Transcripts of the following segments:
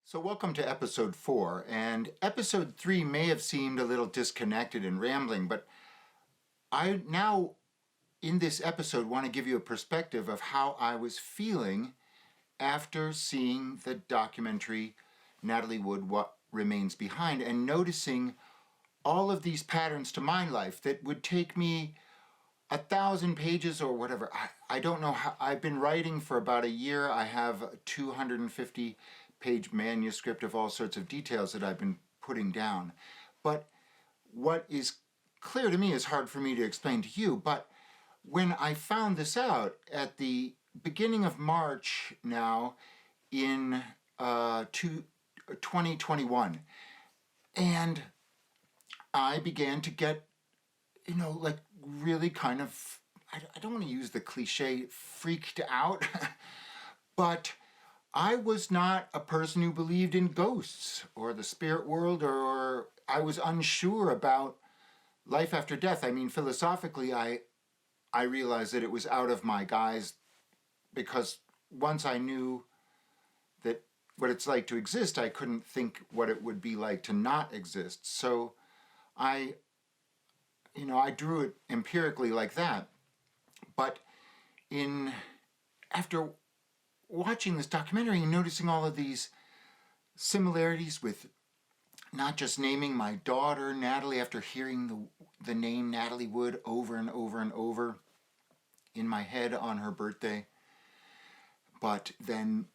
So welcome to episode 4, and episode 3 may have seemed a little disconnected and rambling, but I now, in this episode, want to give you a perspective of how I was feeling after seeing the documentary Natalie Wood, What Remains Behind, and noticing all of these patterns to my life that would take me 1,000 pages or whatever. I don't know how. I've been writing for about a year. I have a 250-page manuscript of all sorts of details that I've been putting down. But what is clear to me is hard for me to explain to you. But when I found this out at the beginning of March now in 2021, and I began to get like really kind of, I don't want to use the cliche, freaked out, but I was not a person who believed in ghosts or the spirit world, or I was unsure about life after death. I mean, philosophically, I realized that it was out of my guise, because once I knew that what it's like to exist, I couldn't think what it would be like to not exist. So I drew it empirically like that. But after watching this documentary and noticing all of these similarities with not just naming my daughter Natalie after hearing the name Natalie Wood over and over and over in my head on her birthday, but then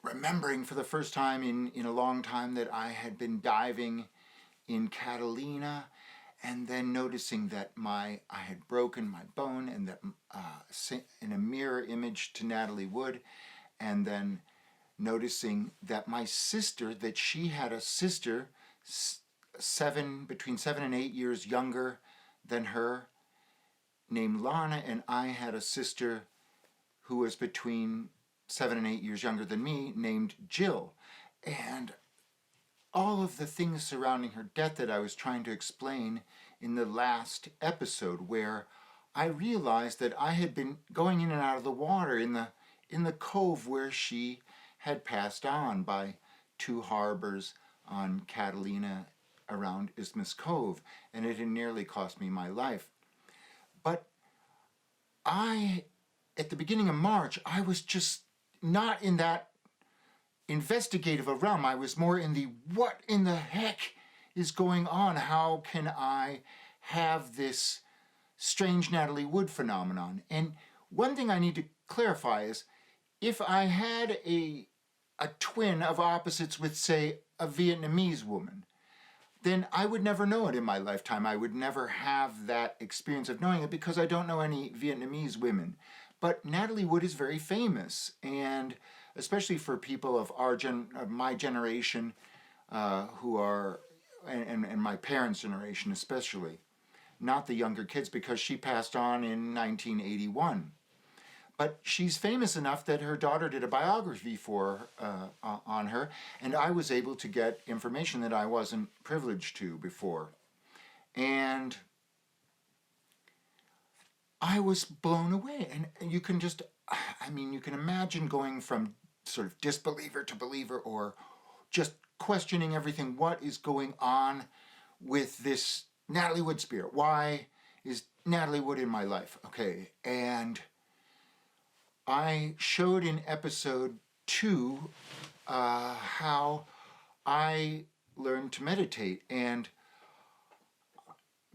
remembering for the first time in a long time that I had been diving in Catalina, and then noticing that I had broken my bone, and that in a mirror image to Natalie Wood, and then noticing that my sister, that she had a sister between 7 and 8 years younger than her, named Lana, and I had a sister who was between 7 and 8 years younger than me, named Jill. And all of the things surrounding her death that I was trying to explain in the last episode, where I realized that I had been going in and out of the water in the cove where she had passed on by 2 harbors on Catalina around Isthmus Cove, and it had nearly cost me my life. But at the beginning of March, I was just not in that investigative a realm. I was more in the what in the heck is going on? How can I have this strange Natalie Wood phenomenon? And one thing I need to clarify is, if I had a twin of opposites with, say, a Vietnamese woman, then I would never know it in my lifetime. I would never have that experience of knowing it, because I don't know any Vietnamese women. But Natalie Wood is very famous, and especially for people of my generation, who are, and my parents' generation especially, not the younger kids, because she passed on in 1981. But she's famous enough that her daughter did a biography on her, and I was able to get information that I wasn't privileged to before. And I was blown away. And you can imagine going from sort of disbeliever to believer, or just questioning everything. What is going on with this Natalie Wood spirit? Why is Natalie Wood in my life? Okay, and I showed in episode 2 how I learned to meditate, and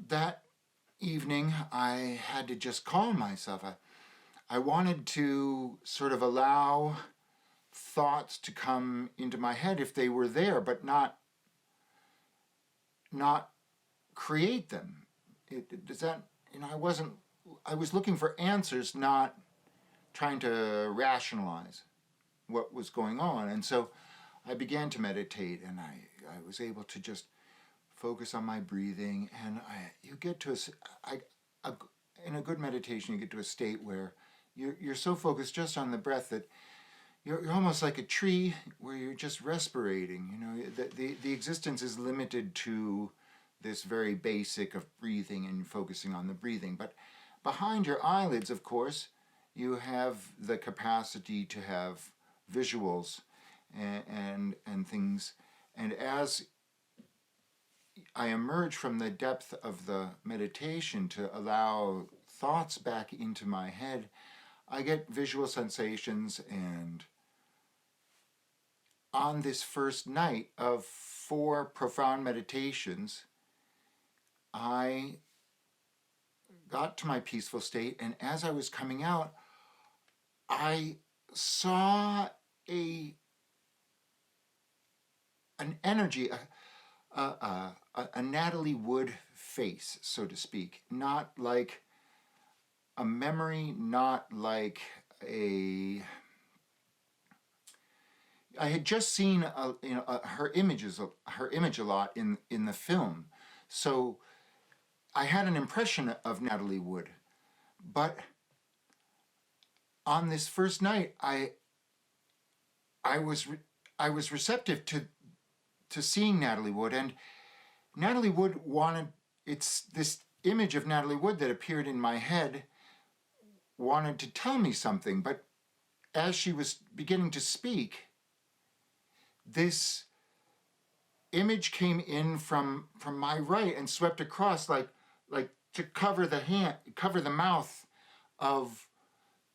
that evening I had to just calm myself. I wanted to sort of allow thoughts to come into my head if they were there, but not create them. I was looking for answers, not trying to rationalize what was going on. And so I began to meditate, and I was able to just focus on my breathing. And in a good meditation, you get to a state where you're so focused just on the breath that you're almost like a tree where you're just respirating. The existence is limited to this very basic of breathing and focusing on the breathing. But behind your eyelids, of course, you have the capacity to have visuals. and things. And as I emerge from the depth of the meditation to allow thoughts back into my head, I get visual sensations. And on this first night of 4 profound meditations, I got to my peaceful state, and as I was coming out, I saw an energy, a Natalie Wood face, so to speak. Not like a memory, not like a... I had just seen her image a lot in the film, so I had an impression of Natalie Wood. But on this first night, I was receptive to seeing Natalie Wood, and Natalie Wood it's this image of Natalie Wood that appeared in my head wanted to tell me something, but as she was beginning to speak, this image came in from my right and swept across like to cover the mouth of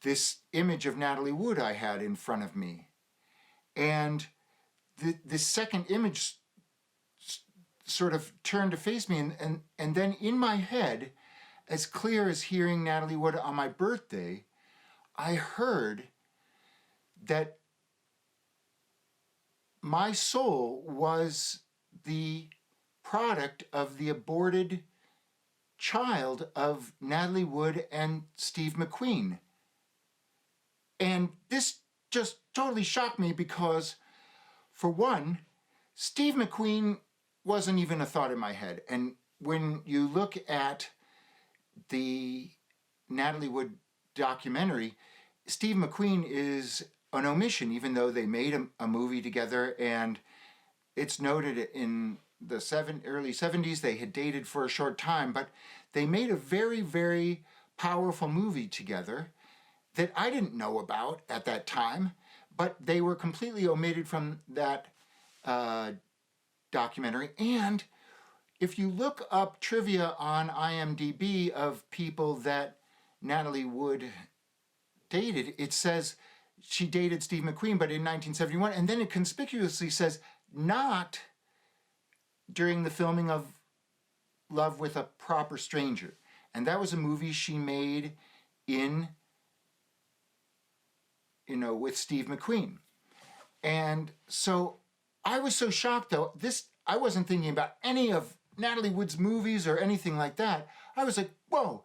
this image of Natalie Wood I had in front of me. And this second image sort of turned to face me, and then in my head, as clear as hearing Natalie Wood on my birthday, I heard that my soul was the product of the aborted child of Natalie Wood and Steve McQueen. And this just totally shocked me because, for one, Steve McQueen wasn't even a thought in my head. And when you look at the Natalie Wood documentary, Steve McQueen is an omission, even though they made a movie together, and it's noted in the early 70s they had dated for a short time, but they made a very, very powerful movie together that I didn't know about at that time, but they were completely omitted from that documentary. And if you look up trivia on IMDb of people that Natalie Wood dated, it says she dated Steve McQueen, but in 1971, and then it conspicuously says not during the filming of Love with a Proper Stranger. And that was a movie she made with Steve McQueen. And so I was so shocked, though. I wasn't thinking about any of Natalie Wood's movies or anything like that. I was like, whoa.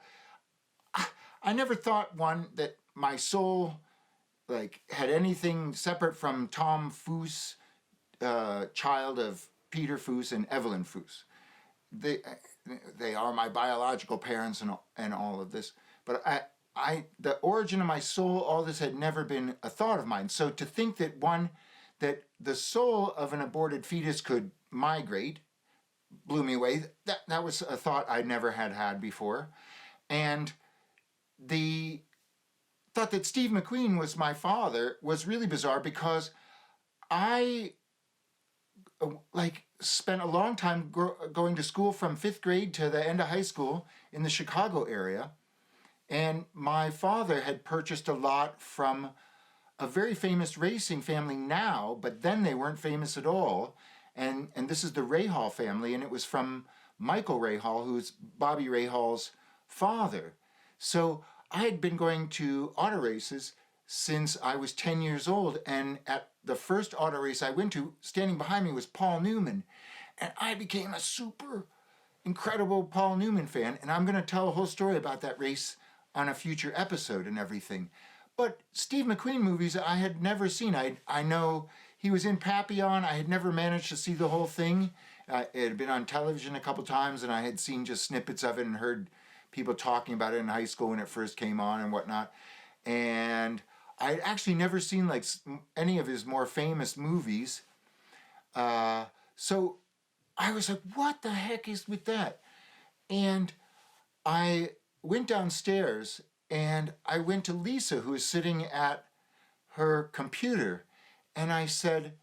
I never thought, that my soul had anything separate from Thom Foose, child of Peter Foose and Evelyn Foose. They are my biological parents and all of this. But the origin of my soul, all this had never been a thought of mine. So to think that the soul of an aborted fetus could migrate blew me away. That was a thought I never had before. And the thought that Steve McQueen was my father was really bizarre because I spent a long time going to school from 5th grade to the end of high school in the Chicago area. And my father had purchased a lot from a very famous racing family now, but then they weren't famous at all. And this is the Rahal family, and it was from Michael Rahal, who's Bobby Rahal's father. So I had been going to auto races since I was 10 years old, and at the first auto race I went to, standing behind me was Paul Newman, and I became a super incredible Paul Newman fan, and I'm going to tell a whole story about that race on a future episode and everything. But Steve McQueen movies I had never seen. I know he was in Papillon. I had never managed to see the whole thing. It had been on television a couple times, and I had seen just snippets of it and heard people talking about it in high school when it first came on and whatnot. And I had actually never seen any of his more famous movies. So I was like, what the heck is with that? And I went downstairs and I went to Lisa, who was sitting at her computer. And I said,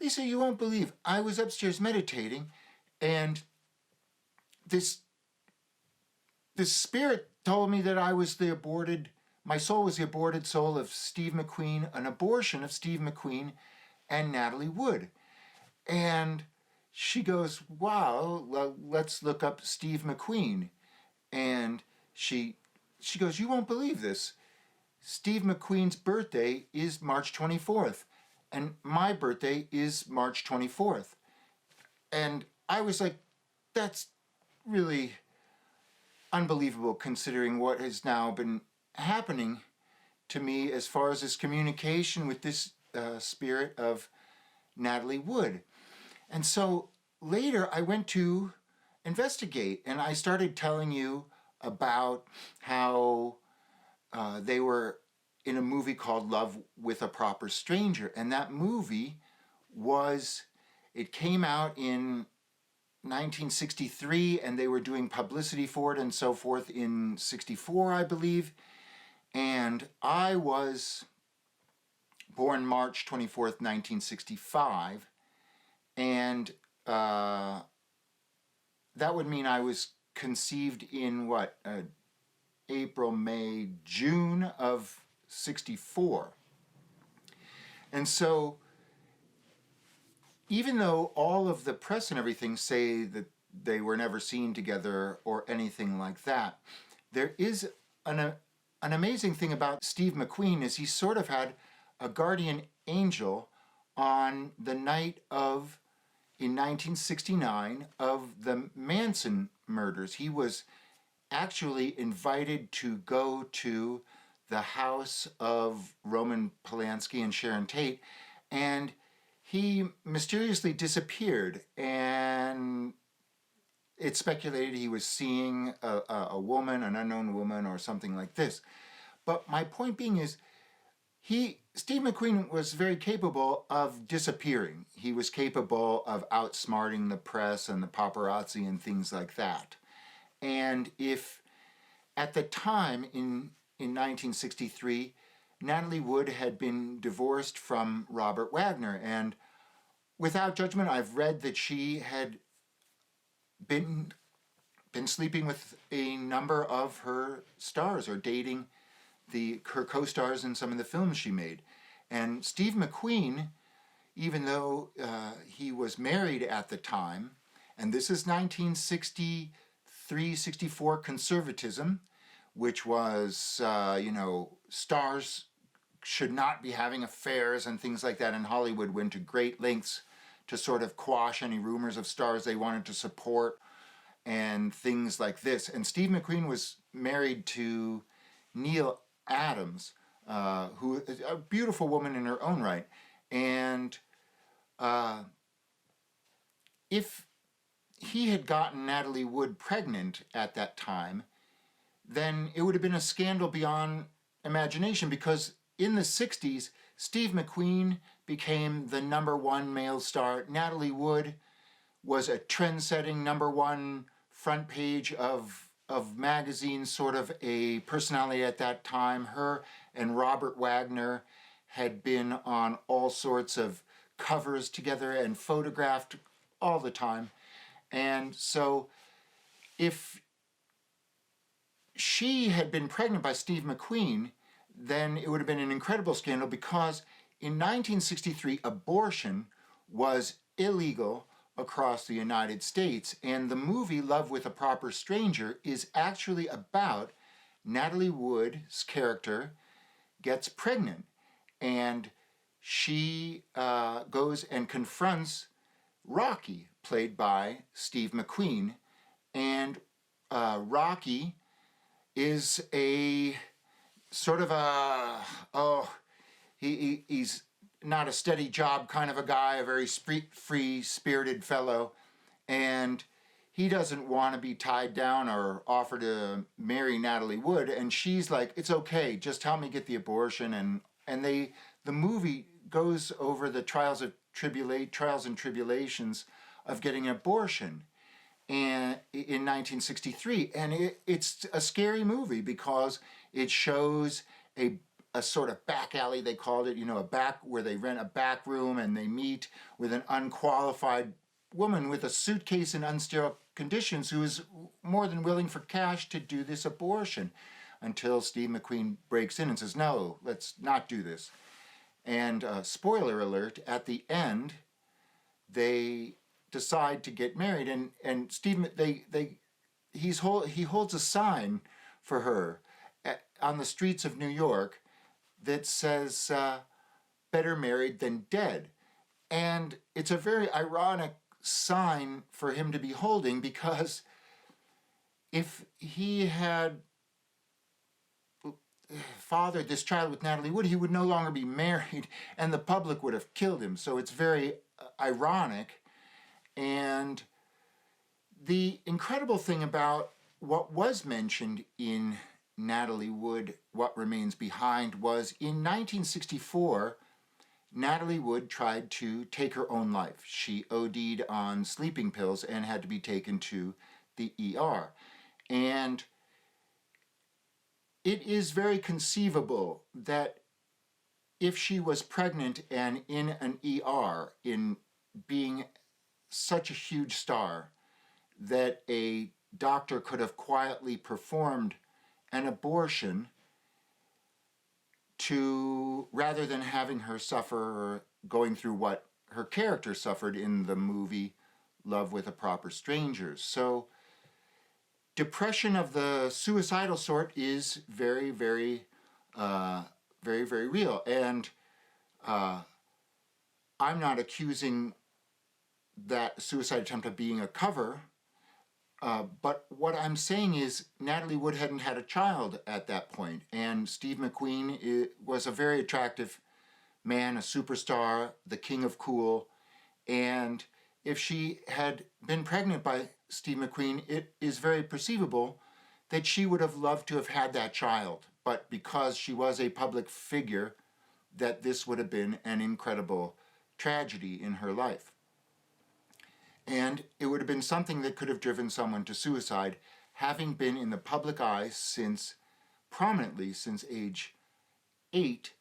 Lisa, you won't believe, I was upstairs meditating, and this spirit told me that I was my soul was the aborted soul of Steve McQueen, an abortion of Steve McQueen and Natalie Wood. And she goes, wow, well, let's look up Steve McQueen. And she goes, you won't believe this. Steve McQueen's birthday is March 24th, and my birthday is March 24th. And I was like, that's really unbelievable considering what has now been happening to me as far as this communication with this spirit of Natalie Wood. And so later I went to investigate, and I started telling you about how they were in a movie called Love with a Proper Stranger. And that movie it came out in 1963, and they were doing publicity for it and so forth in 64, I believe. And I was born March 24th, 1965. And that would mean I was conceived in April, May, June of 64. And so even though all of the press and everything say that they were never seen together or anything like that, there is an amazing thing about Steve McQueen is he sort of had a guardian angel on the night in 1969 of the Manson murders. He was actually invited to go to the house of Roman Polanski and Sharon Tate, and he mysteriously disappeared, and it's speculated he was seeing a woman, an unknown woman, or something like this. But my point being is, Steve McQueen was very capable of disappearing. He was capable of outsmarting the press and the paparazzi and things like that. And if at the time in 1963, Natalie Wood had been divorced from Robert Wagner, and without judgment, I've read that she had been sleeping with a number of her stars or dating her co-stars in some of the films she made. And Steve McQueen, even though he was married at the time, and this is 1963, 64 conservatism, which was, stars should not be having affairs and things like that. And Hollywood went to great lengths to sort of quash any rumors of stars they wanted to support and things like this. And Steve McQueen was married to Neil Adams, who is a beautiful woman in her own right. And if he had gotten Natalie Wood pregnant at that time, then it would have been a scandal beyond imagination, because in the 60s, Steve McQueen became the number one male star. Natalie Wood was a trend-setting number one front page of magazines, sort of a personality at that time. Her and Robert Wagner had been on all sorts of covers together and photographed all the time. And so if she had been pregnant by Steve McQueen, then it would have been an incredible scandal, because in 1963, abortion was illegal across the United States. And the movie Love with a Proper Stranger is actually about Natalie Wood's character gets pregnant, and she goes and confronts Rocky, played by Steve McQueen. And Rocky is a sort of he's not a steady job kind of a guy, a very free-spirited fellow, and he doesn't want to be tied down or offer to marry Natalie Wood. And she's like, it's okay, just help me get the abortion. And the movie goes over the trials and tribulations of getting an abortion in 1963. And it's a scary movie, because it shows a a sort of back alley, they called it, a back where they rent a back room and they meet with an unqualified woman with a suitcase in unsterile conditions who is more than willing for cash to do this abortion until Steve McQueen breaks in and says, no, let's not do this. And spoiler alert, at the end, they decide to get married, and Steve, he holds a sign for her on the streets of New York that says, better married than dead. And it's a very ironic sign for him to be holding, because if he had fathered this child with Natalie Wood, he would no longer be married and the public would have killed him. So it's very ironic. And the incredible thing about what was mentioned in Natalie Wood, What Remains Behind, was in 1964, Natalie Wood tried to take her own life. She OD'd on sleeping pills and had to be taken to the ER. And it is very conceivable that if she was pregnant and in an ER, in being such a huge star, that a doctor could have quietly performed an abortion rather than having her suffer or going through what her character suffered in the movie Love with a Proper Stranger. So depression of the suicidal sort is very, very, very, very real. And I'm not accusing that suicide attempt of being a cover, but what I'm saying is Natalie Wood hadn't had a child at that point, and Steve McQueen was a very attractive man, a superstar, the king of cool, and if she had been pregnant by Steve McQueen, it is very perceivable that she would have loved to have had that child, but because she was a public figure, that this would have been an incredible tragedy in her life. And it would have been something that could have driven someone to suicide, having been in the public eye prominently since age 8,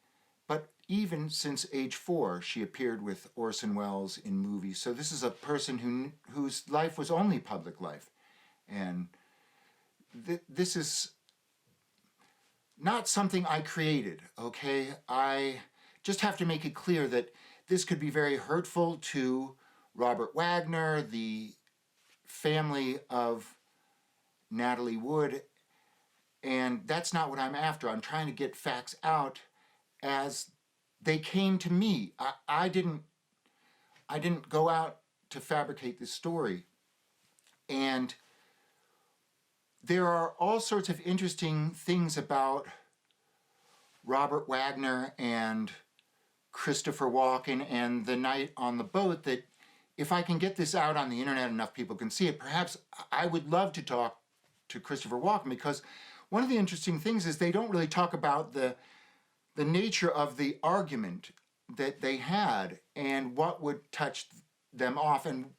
but even since age 4, she appeared with Orson Welles in movies. So this is a person whose life was only public life. And this is not something I created, okay? I just have to make it clear that this could be very hurtful to Robert Wagner, the family of Natalie Wood, and that's not what I'm after. I'm trying to get facts out as they came to me. I didn't go out to fabricate this story. And there are all sorts of interesting things about Robert Wagner and Christopher Walken and the night on the boat that if I can get this out on the internet, enough people can see it. Perhaps I would love to talk to Christopher Walken, because one of the interesting things is they don't really talk about the nature of the argument that they had and what would touch them off. And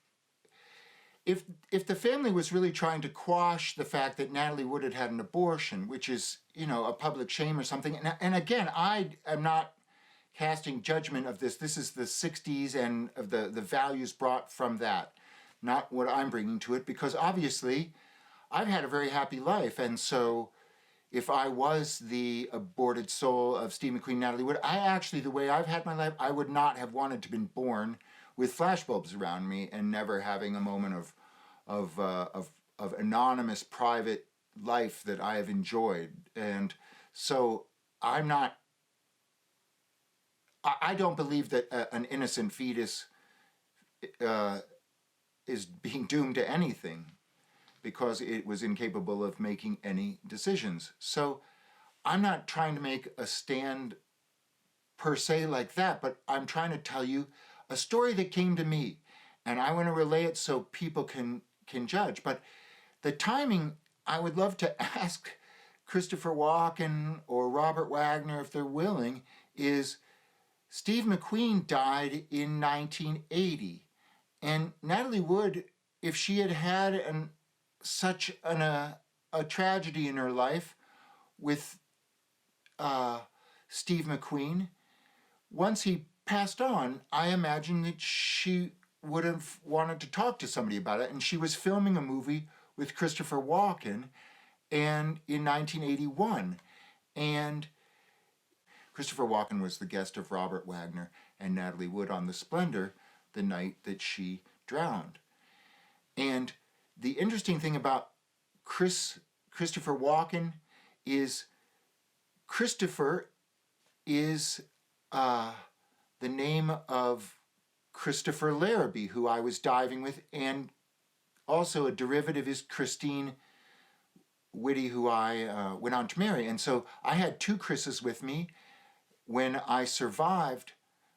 if the family was really trying to quash the fact that Natalie Wood had had an abortion, which is, a public shame or something, and again, I am not casting judgment of this. This is the 60s and of the values brought from that, not what I'm bringing to it, because obviously I've had a very happy life. And so if I was the aborted soul of Steve McQueen, Natalie Wood, the way I've had my life, I would not have wanted to been born with flashbulbs around me and never having a moment of anonymous private life that I have enjoyed. And so I don't believe that an innocent fetus is being doomed to anything because it was incapable of making any decisions. So I'm not trying to make a stand per se like that, but I'm trying to tell you a story that came to me, and I want to relay it so people can judge. But the timing, I would love to ask Christopher Walken or Robert Wagner, if they're willing, is Steve McQueen died in 1980. And Natalie Wood, if she had had such a tragedy in her life with Steve McQueen, once he passed on, I imagine that she would have wanted to talk to somebody about it. And she was filming a movie with Christopher Walken and in 1981. And Christopher Walken was the guest of Robert Wagner and Natalie Wood on The Splendor the night that she drowned. And the interesting thing about Christopher Walken is Christopher is the name of Christopher Larrabee, who I was diving with, and also a derivative is Christine Whitty, who I went on to marry. And so I had two Chris's with me when I survived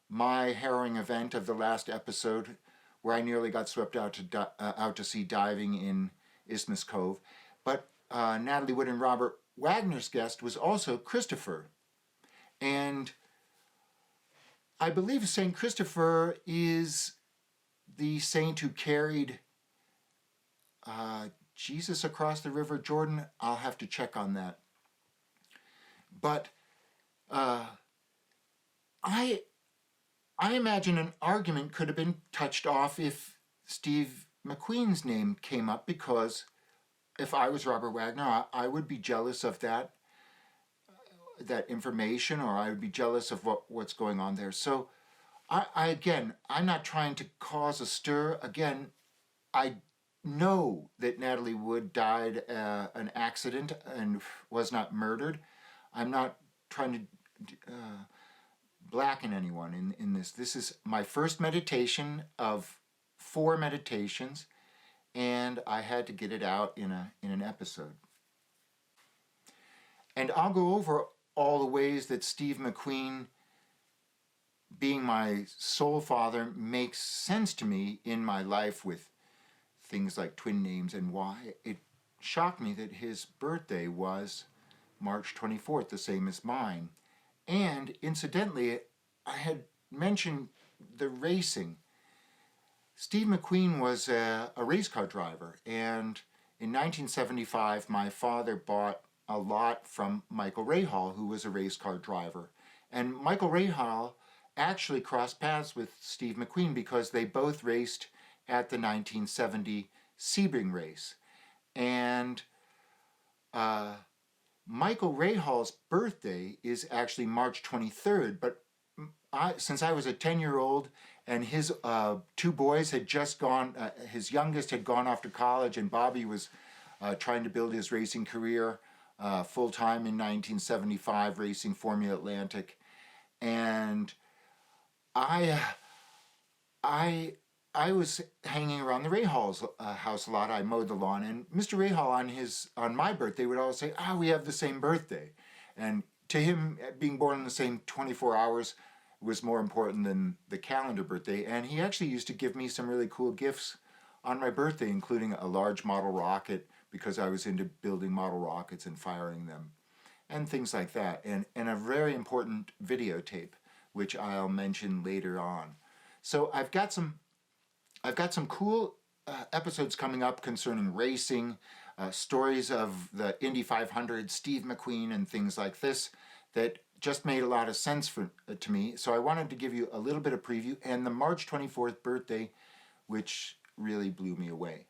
my harrowing event of the last episode, where I nearly got swept out to sea diving in Isthmus Cove. But Natalie Wood and Robert Wagner's guest was also Christopher. And I believe St. Christopher is the saint who carried Jesus across the River Jordan. I'll have to check on that. But I imagine an argument could have been touched off if Steve McQueen's name came up, because if I was Robert Wagner, I would be jealous of that information, or I would be jealous of what's going on there. So I'm not trying to cause a stir. Again, I know that Natalie Wood died an accident and was not murdered. I'm not trying to blacken anyone in this. This is my first meditation of 4 meditations, and I had to get it out in an episode. And I'll go over all the ways that Steve McQueen, being my soul father, makes sense to me in my life with things like twin names, and why it shocked me that his birthday was March 24th, the same as mine. And incidentally, I had mentioned the racing. Steve McQueen was a race car driver, and in 1975, my father bought a lot from Michael Rahal, who was a race car driver. And Michael Rahal actually crossed paths with Steve McQueen because they both raced at the 1970 Sebring race. And Michael Rahal's birthday is actually March 23rd, but since I was a 10-year-old and his 2 boys had just gone, his youngest had gone off to college, and Bobby was trying to build his racing career full-time in 1975, racing Formula Atlantic. And I was hanging around the Rahal's house a lot. I mowed the lawn, and Mr. Rahal on my birthday would always say, we have the same birthday. And to him, being born in the same 24 hours was more important than the calendar birthday. And he actually used to give me some really cool gifts on my birthday, including a large model rocket, because I was into building model rockets and firing them, and things like that. And a very important videotape, which I'll mention later on. So I've got some cool episodes coming up concerning racing, stories of the Indy 500, Steve McQueen, and things like this that just made a lot of sense to me. So I wanted to give you a little bit of preview, and the March 24th birthday, which really blew me away.